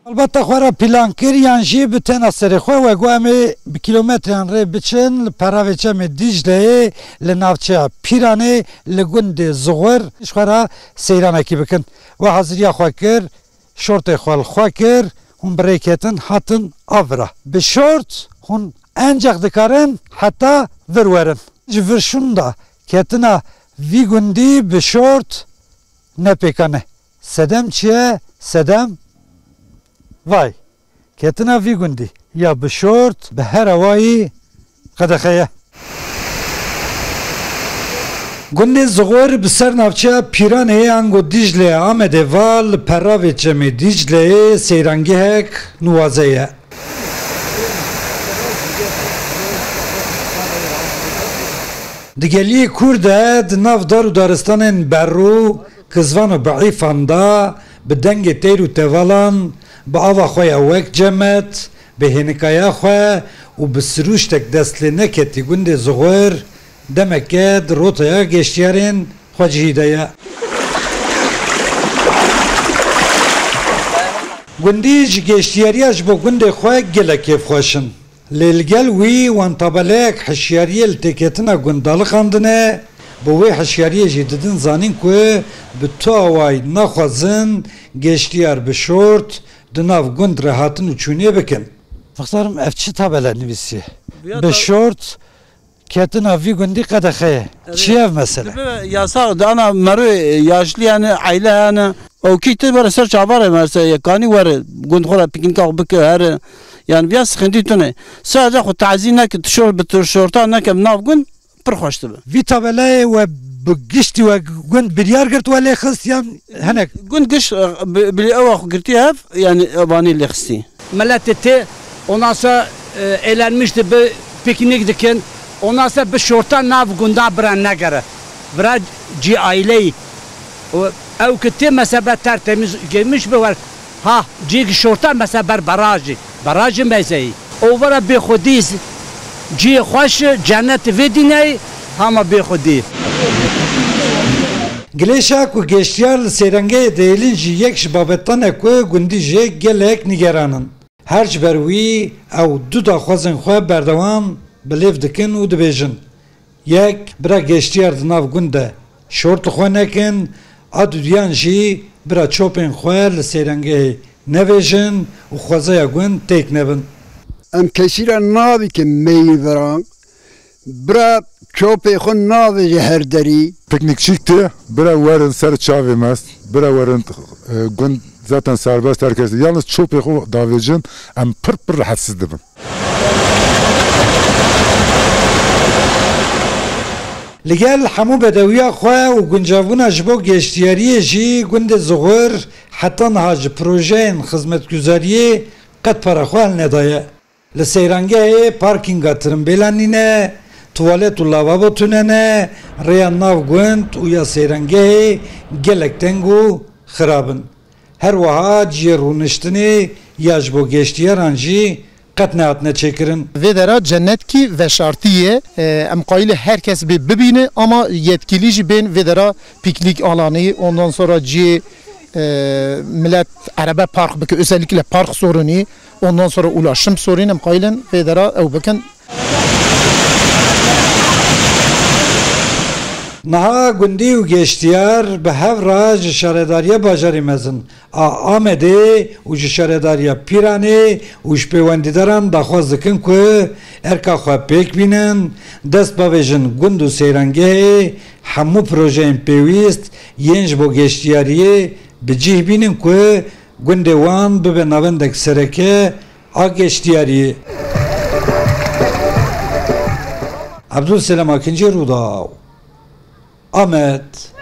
البته خوره پلان کریان جی بتن سری خو و گوامه کیلومتران ری بچن پراوچه می دیجله لناوچه پیرانه لگوند زغور خوره سیرانه کی بکن و حاضریا خو کر شورت خو کر هم بریکتن هاتن آورا به شورت هم انجق دکارن حتی ورورن جورشوندا کتنا وی گوندی به شورت نپیکنه سدم چیه سدم vay ketine vî gundî ya bi şort bi her awayî qedexeye. Gundê Zigor bi ser navçeya Pîranê ango Dîclê Amedê val li peravê çemê Dîcleyê seyrangehek nuwaze ye. Di geliyê Kurd de di nav dar û daristanên Berrû, Kizvan û Beîfan da bi dengê têr û tevalan به آوا خوی اوک جمعت به هنکایا خوی و به سروشتک دستلی نکتی گنده زغور دمکد روتایا گشتیارین خواه جهیدایا گندیج گشتیاریاش با گنده خواه گله کیف خوشن لیلگل وی وان تابلک حشیاری التکتنا گندال خاندنه با وی حشیاری جدیدن زانین که به تو آوای نخوازن گشتیار به شورت Dınav gund rahatın uçuniye bekin. Faksarım evçi tabela nivisi. Be short ketina vi gundi qadaxeye. Çiyev mesela. Yasa da ana meru yaşlı yani aile yani o kiti böyle ser çabar mesela yakani var gund khora piknik bik her yani biraz sıkıntı tune. Sadece o tazine ki tişört bir tişörta ne ki nav gund perhoştu. Vi tabela ve بقشتي وقند بليار قرت ولا خصيان هناك قند قش بالأوخ قرتيها يعني أباني اللي خصي ملاتتي وناسا eğlenmişti bir piknik dikin ondan sonra bir şorta nav gunda bran negara bra ci aileyi o kitti mesela tertemiz gelmiş bir var ha ci şorta mesela barajı mezeyi o var bir khudis ci hoş cennet vediney ama bir khudi Gleşak u geştiyar seyrengeye değilin ji yek şibabetan ekwe gundi je gelek nigeranın. Her çberwi ev du da xwazin xwe berdevam bilev dikin û dibêjin. Yek bira geştiyar di nav gunde şort xwe nekin, a duyan jî bira çopên xwe li seyrengehê nevêjin û xwezeya gund têk nebin. Em kesîra nabikin meyveran bira çöpe xun navê her derî piknikçikti bira werin ser çavê mes bira werin gund zaten serbest herkes yalnız çöpe xu davêjin em pir rahatsız dibin. Li gel hemû bedewiya xwe û guncavûna ji bo geştiyariyê jî gundê Zigor heta niha ji projeyên xizmetguzariyê qet para xwe el nedaye. Li seyrangehê parkînga tirimbêlanîne tuvalet û lavabo tunene rêya nav gund û ya seyrengehê gelek teng û xirabin. Her wiha ciyê rûniştinê ya ji bo geştiyaran jî qet nehatine çêkirin. Vê dera cennet ki veşartiye em qayîle herkes bibîne ama yetkilî jî bên vê dera piknik alanı ondan sonra ciyê millet araba park bike özellikle park sorunu ondan sonra ulaşım sorunu em qayîlen vê dera ew bikin. Niha gundî û geştiyar bi hevra ji şaredariya bajarê mezin a Amedê û ji şaredariya Pîranê û ji pêwendîdaran daxwaz dikin ku erka xwe pêk bînin dest bavêjin gund û seyrengehê hemû projeyên pêwîst yên ji bo geştiyariyê bi cih bînin ku gundê wan bibe navendek sereke a geştiyariyê. Abdülselam Akıncı Rûdaw Ahmet